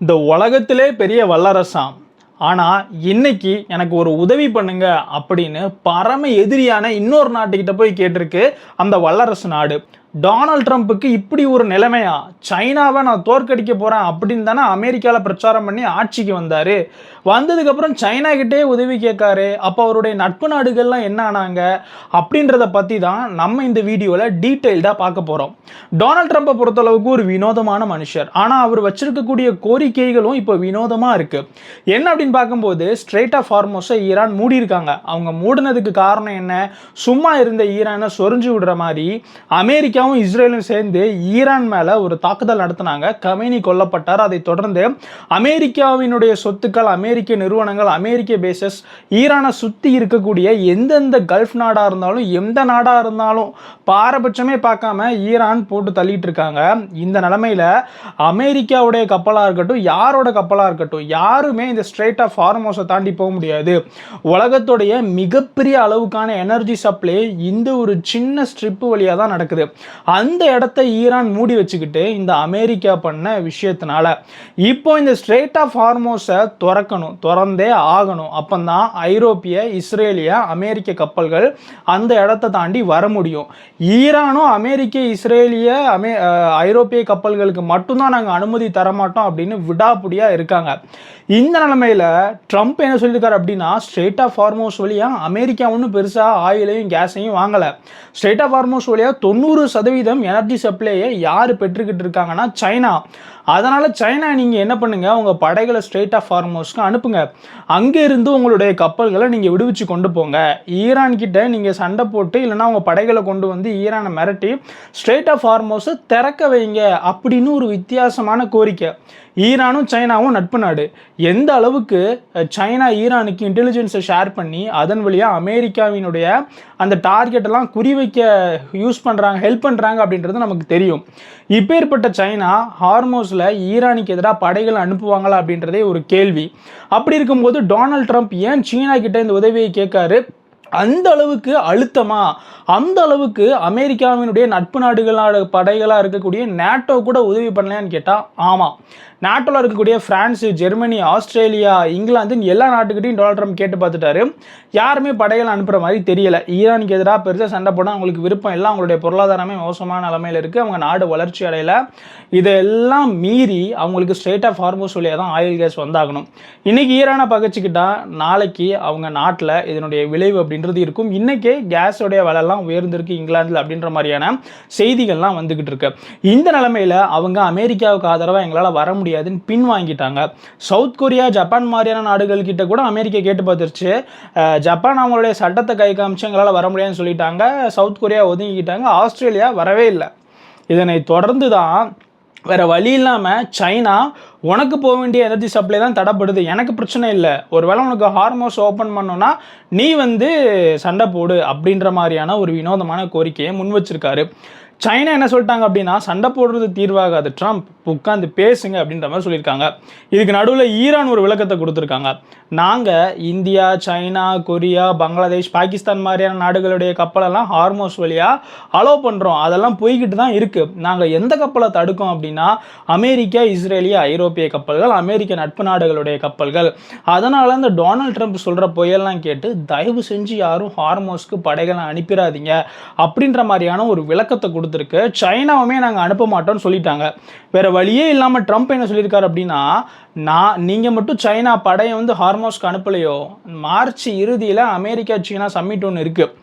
இந்த உலகத்திலே பெரிய வல்லரசாம். ஆனா, இன்னைக்கு எனக்கு ஒரு உதவி பண்ணுங்க அப்படின்னு பரம எதிரியான இன்னொரு நாட்டுக்கிட்ட போய் கேட்டிருக்கு அந்த வல்லரசு நாடு. டொனால்ட் ட்ரம்ப்புக்கு இப்படி ஒரு நிலைமையா? சைனாவை நான் தோற்கடிக்க போறேன் அப்படின்னு தானே அமெரிக்கால பிரச்சாரம் பண்ணி ஆட்சிக்கு வந்தாரு. வந்ததுக்கப்புறம் சைனா கிட்டே உதவி கேட்காரு. அப்போ அவருடைய நட்பு நாடுகள்லாம் என்ன ஆனாங்க? அப்படின்றத பத்தி தான் நம்ம இந்த வீடியோல டீட்டெயில்டா பார்க்க போறோம். டொனால்ட் ட்ரம்ப்பை பொறுத்தளவுக்கு ஒரு வினோதமான மனுஷர். ஆனா அவர் வச்சிருக்கக்கூடிய கோரிக்கைகளும் இப்போ வினோதமா இருக்கு. என்ன அப்படின்னு பார்க்கும்போது ஸ்ட்ரெய்ட் ஆஃப் ஹார்மோஸை ஈரான் மூடி இருக்காங்க. அவங்க மூடினதுக்கு காரணம் என்ன? சும்மா இருந்த ஈரானை சொரிஞ்சு விடுற மாதிரி அமெரிக்காவும் இஸ்ரேலும் சேர்ந்து ஈரான் மேல ஒரு தாக்குதல் நடத்தினாங்க. கமேனி கொல்லப்பட்டார். அதை தொடர்ந்து அமெரிக்காவினுடைய சொத்துக்கள், அமெரிக்க நிறுவனங்கள், அமெரிக்க பேசஸ் ஈரானை சுத்தி இருக்கக்கூடிய எந்தெந்த கல்ஃப் நாடா இருந்தாலும் எந்த நாடா இருந்தாலும் பாரபட்சமே பார்க்காம ஈரான் போட்டு தள்ளிட்டு இருக்காங்க. இந்த நிலைமையில அமெரிக்காவுடைய கப்பலா இருக்கட்டும், யாரோட கப்பலா இருக்கட்டும், யாருமே இந்த ஸ்ட்ரெய்ட் ஆஃப் ஹார்மோஸை தாண்டி போக முடியாது. உலகத்துடைய மிகப்பெரிய அளவுக்கான எனர்ஜி சப்ளை இந்த ஒரு சின்ன ஸ்ட்ரிப் வழியா தான் நடக்குது. அந்த இடத்தை ஈரான் மூடி வச்சுக்கிட்டு இந்த அமெரிக்கா பண்ண விஷயத்தினால இப்போ இந்த ஸ்ட்ரெய்ட் ஆஃப் ஹார்மோஸை திறந்தே ஆகணும். அப்பந்தான் ஐரோப்பிய, இஸ்ரேலிய, அமெரிக்க கப்பல்கள் அந்த இடத்தை தாண்டி வர முடியும். ஈரானும் அமெரிக்க, இஸ்ரேலிய, ஐரோப்பிய கப்பல்களுக்கு மட்டும்தான் நாங்கள் அனுமதி தரமாட்டோம் அப்படின்னு விடாப்புடியா இருக்காங்க. இந்த நிலைமையில ட்ரம்ப் என்ன சொல்லியிருக்காரு அப்படின்னா, ஸ்ட்ரெய்ட் ஆஃப் ஹார்மோஸ் வழியா அமெரிக்கா ஒன்றும் பெருசாக ஆயிலையும் கேஸையும் வாங்கலை. ஸ்ட்ரெய்ட் ஆஃப் ஹார்மோஸ் வழியா 90% எனர்ஜி சப்ளையை யார் பெற்றுக்கிட்டு இருக்காங்கன்னா சைனா. அதனால சைனா நீங்கள் என்ன பண்ணுங்க, உங்கள் படைகளை ஸ்ட்ரெய்ட் ஆஃப் ஹார்மோஸ்க்கு அனுப்புங்க. அங்கே இருந்து உங்களுடைய கப்பல்களை நீங்கள் விடுவிச்சு கொண்டு போங்க. ஈரான் கிட்ட நீங்கள் சண்டை போட்டு இல்லைன்னா உங்கள் படைகளை கொண்டு வந்து ஈரானை மிரட்டி ஸ்ட்ரெய்ட் ஆஃப் ஹார்மோஸை திறக்க வைங்க அப்படின்னு ஒரு வித்தியாசமான கோரிக்கை. ஈரானும் சைனாவும் நட்பு நாடு. எந்த அளவுக்கு சைனா ஈரானுக்கு இன்டெலிஜென்ஸை ஷேர் பண்ணி அதன் வழியாக அமெரிக்காவினுடைய அந்த டார்கெட்டெல்லாம் குறிவைக்க யூஸ் பண்ணுறாங்க, ஹெல்ப் பண்ணுறாங்க அப்படின்றது நமக்கு தெரியும். இப்பேற்பட்ட சைனா ஹார்மோஸில் ஈரானுக்கு எதிராக படைகள் அனுப்புவாங்களா அப்படின்றதே ஒரு கேள்வி. அப்படி இருக்கும்போது டொனால்ட் ட்ரம்ப் ஏன் சீனா கிட்ட இந்த உதவியை கேட்காரு? அந்த அளவுக்கு அழுத்தமா, அந்த அளவுக்கு அமெரிக்காவினுடைய நட்பு நாடுகளோட படைகளாக இருக்கக்கூடிய நேட்டோ கூட உதவி பண்ணலையான்னு கேட்டால் ஆமாம். நாட்டோவில் இருக்கக்கூடிய பிரான்ஸ், ஜெர்மனி, ஆஸ்திரேலியா, இங்கிலாந்து எல்லா நாட்டுக்கிட்டையும் டொனால்ட் ட்ரம்ப் கேட்டு பார்த்துட்டாரு. யாருமே படைகள் அனுப்புகிற மாதிரி தெரியலை. ஈரானுக்கு எதிராக பெருசாக சண்டை போட அவங்களுக்கு விருப்பம் இல்லை. அவங்களுடைய பொருளாதாரமே மோசமான நிலைமையில் இருக்குது. அவங்க நாடு வளர்ச்சி அடையலை. இதெல்லாம் மீறி அவங்களுக்கு ஸ்ட்ரெய்ட் ஆஃப் ஹார்மோஸ் வழியாக தான் ஆயில் கேஸ் வந்தாகணும். இன்றைக்கி ஈரானை பகச்சிக்கிட்டா நாளைக்கு அவங்க நாட்டில் இதனுடைய விளைவு அப்படின்றது இருக்கும். இன்றைக்கே கேஸோடைய விலைலாம் உயர்ந்திருக்கு இங்கிலாந்தில் அப்படின்ற மாதிரியான செய்திகள்லாம் வந்துக்கிட்டு இருக்கு. இந்த நிலைமையில் அவங்க அமெரிக்காவுக்கு ஆதரவாக எங்களால் வர முடியாதுன்னு பின் வாங்கிட்டாங்க. சவுத் கொரியா, ஜப்பான் மாதிரியான நாடுகள் கிட்ட கூட அமெரிக்கா கேட்டு பார்த்துருச்சு. ஜப்பான் அவங்களுடைய சட்டத்தை கை காமிச்சு எங்களால் வர முடியாதுன்னு சொல்லிட்டாங்க. South Korea ஒதுங்கிக்கிட்டாங்க. ஆஸ்திரேலியா வரவே இல்லை. இதனை தொடர்ந்து தான் வேற வழி இல்லாமல் சைனா, உனக்கு போக வேண்டிய எனர்ஜி சப்ளை தான் தடைப்படுது, எனக்கு பிரச்சனை இல்லை, ஒருவேளை உனக்கு ஹார்மோஸ் ஓப்பன் பண்ணோன்னா நீ சண்டை போடு அப்படின்ற மாதிரியான ஒரு வினோதமான கோரிக்கையை முன் வச்சிருக்காரு. சைனா என்ன சொல்லிட்டாங்க அப்படின்னா, சண்டை போடுறது தீர்வாகாது, ட்ரம்ப் உட்காந்து பேசுங்க அப்படின்ற மாதிரி சொல்லியிருக்காங்க. இதுக்கு நடுவில் ஈரான் ஒரு விளக்கத்தை கொடுத்துருக்காங்க. நாங்கள் India, China, Korea, Bangladesh, Pakistan மாதிரியான நாடுகளுடைய கப்பலெல்லாம் ஹார்மோஸ் வழியாக அலோவ் பண்ணுறோம். அதெல்லாம் போய்கிட்டு தான் இருக்குது. நாங்கள் எந்த கப்பலை தடுக்கோம் அப்படின்னா அமெரிக்கா, இஸ்ரேலிய, ஐரோப்பிய கப்பல்கள், அமெரிக்க நட்பு நாடுகளுடைய கப்பல்கள். அதனால் இந்த டொனால்ட் ட்ரம்ப் சொல்கிற பொய்யெல்லாம் கேட்டு தயவு செஞ்சு யாரும் ஹார்மோஸ்க்கு படைகளை அனுப்பிடாதீங்க அப்படின்ற மாதிரியான ஒரு விளக்கத்தை கொடுத்துருக்கு. சைனாவுமே நாங்கள் அனுப்ப மாட்டோம்னு சொல்லிட்டாங்க. வேற வழியே இல்லாமல் ட்ரம்ப் என்ன சொல்லியிருக்காரு அப்படின்னா, நீங்கள் மட்டும் சைனா படையை ஹார்மோஸ்க்கு அனுப்பலையோ, மார்ச் இறுதியில் அமெரிக்கா சீனா சம்மிட் ஒன்று இருக்குது,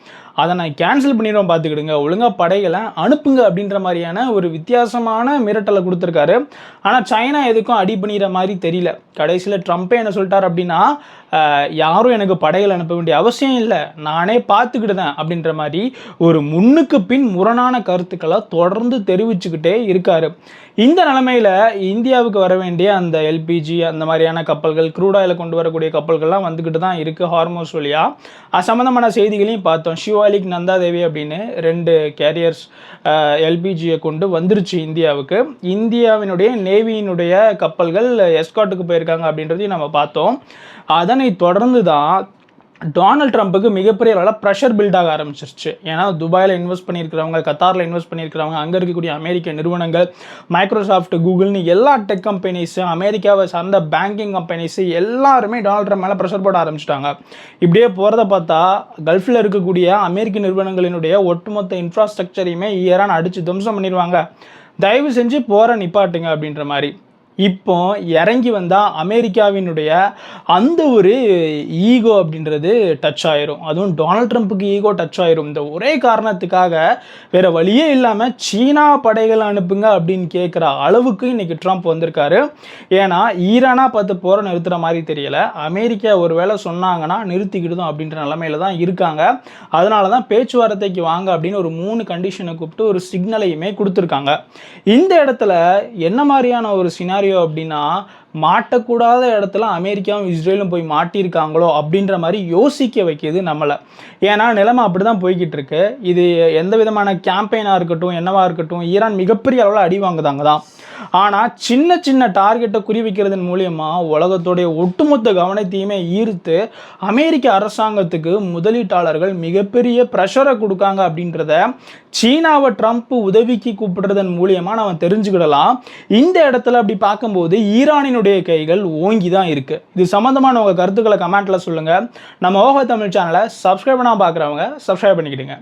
அதை நான் கேன்சல் பண்ணிடுவோம், பார்த்துக்கிடுங்க, ஒழுங்காக படைகளை அனுப்புங்க அப்படின்ற மாதிரியான ஒரு வித்தியாசமான மிரட்டலை கொடுத்துருக்காரு. ஆனால் சைனா எதுக்கும் அடி பண்ணிடுற மாதிரி தெரியல. கடைசியில் ட்ரம்ப்பே என்ன சொல்லிட்டார் அப்படின்னா, யாரும் எனக்கு படைகள் அனுப்ப வேண்டிய அவசியம் இல்லை, நானே பார்த்துக்கிட்டுதேன் அப்படின்ற மாதிரி ஒரு முன்னுக்கு பின் முரணான கருத்துக்களை தொடர்ந்து தெரிவிச்சுக்கிட்டே இருக்காரு. இந்த நிலைமையில் இந்தியாவுக்கு வர வேண்டிய அந்த எல்பிஜி அந்த மாதிரியான கப்பல்கள், க்ரூட் ஆயிலை கொண்டு வரக்கூடிய கப்பல்கள்லாம் வந்துக்கிட்டு தான் இருக்குது ஹார்மோஸ் வழியாக. அது சம்மந்தமான செய்திகளையும் பார்த்தோம். ஷிவாலிக், நந்தாதேவி அப்படின்னு 2 கேரியர்ஸ் எல்பிஜியை கொண்டு வந்துருச்சு இந்தியாவுக்கு. இந்தியாவினுடைய நேவியினுடைய கப்பல்கள் எஸ்காட்டுக்கு போயிருக்காங்க அப்படின்றதையும் நம்ம பார்த்தோம். அதனை தொடர்ந்து தான் டொனால்ட் ட்ரம்ப்புக்கு மிகப்பெரிய அளவில் ப்ரெஷர் பில்ட் ஆக ஆரம்பிச்சிருச்சு. ஏன்னா துபாயில் இன்வெஸ்ட் பண்ணியிருக்கிறவங்க, கத்தாரில் இன்வெஸ்ட் பண்ணியிருக்கிறவங்க, அங்கே இருக்கக்கூடிய அமெரிக்க நிறுவனங்கள், மைக்ரோசாஃப்ட், கூகுள்னு எல்லா டெக் கம்பெனிஸு, அமெரிக்காவை சார்ந்த பேங்கிங் கம்பெனிஸு எல்லாருமே டொனால்ட் ட்ரம்ப் மேலே ப்ரெஷர் போட ஆரம்பிச்சிட்டாங்க. இப்படியே போகிறத பார்த்தா கல்ஃபில் இருக்கக்கூடிய அமெரிக்க நிறுவனங்களினுடைய ஒட்டுமொத்த இன்ஃப்ராஸ்ட்ரக்சரையுமே ஈரான் அடித்து துவம்சம் பண்ணிடுவாங்க, தயவு செஞ்சு போகிற நிப்பாட்டுங்க அப்படின்ற மாதிரி. இப்போ இறங்கி வந்தால் அமெரிக்காவினுடைய அந்த ஒரு ஈகோ அப்படின்றது டச் ஆயிரும். அதுவும் டொனால்ட் ட்ரம்ப்புக்கு ஈகோ டச் ஆயிரும். இந்த ஒரே காரணத்துக்காக வேறு வழியே இல்லாமல் சீனா படைகள் அனுப்புங்க அப்படின்னு கேட்குற அளவுக்கு இன்றைக்கி ட்ரம்ப் வந்திருக்காரு. ஏன்னா ஈரானாக பார்த்து போகிற நிறுத்துகிற மாதிரி தெரியலை. அமெரிக்கா ஒரு வேளை சொன்னாங்கன்னா நிறுத்திக்கிடுதோம் அப்படின்ற நிலைமையில தான் இருக்காங்க. அதனால தான் பேச்சுவார்த்தைக்கு வாங்க அப்படின்னு ஒரு 3 கண்டிஷனை கூப்பிட்டு ஒரு சிக்னலையுமே கொடுத்துருக்காங்க. இந்த இடத்துல என்ன மாதிரியான ஒரு சினாரியோ அப்படின்னா, மாட்டக்கூடாத இடத்துல அமெரிக்காவும் இஸ்ரேலும் போய் மாட்டியிருக்காங்களோ அப்படின்ற மாதிரி யோசிக்க வைக்கிது நம்மளை. ஏன்னா நிலைமை அப்படி தான் போய்கிட்டு இருக்கு. இது எந்த விதமான கேம்பெயினாக இருக்கட்டும், என்னவா இருக்கட்டும், ஈரான் மிகப்பெரிய அளவில் அடி வாங்குதாங்க தான். ஆனால் சின்ன சின்ன டார்கெட்டை குறிவிக்கிறதன் மூலியமாக உலகத்துடைய ஒட்டுமொத்த கவனத்தையுமே ஈர்த்து அமெரிக்க அரசாங்கத்துக்கு முதலீட்டாளர்கள் மிகப்பெரிய ப்ரெஷரை கொடுக்காங்க அப்படின்றத சீனாவை ட்ரம்ப் உதவிக்கு கூப்பிடுறதன் மூலியமாக நம்ம தெரிஞ்சுக்கிடலாம். இந்த இடத்துல அப்படி பார்க்கும்போது ஈரானினுடைய கைகள் ஓங்கி தான் இருக்கு. இது சம்மந்தமான உங்கள் கருத்துக்களை கமெண்ட்ல சொல்லுங்கள். நம்ம ஓஹோ தமிழ் சேனலை சப்ஸ்கிரைப் பண்ணாமல் பார்க்குறவங்க சப்ஸ்கிரைப் பண்ணிக்கிடுங்க.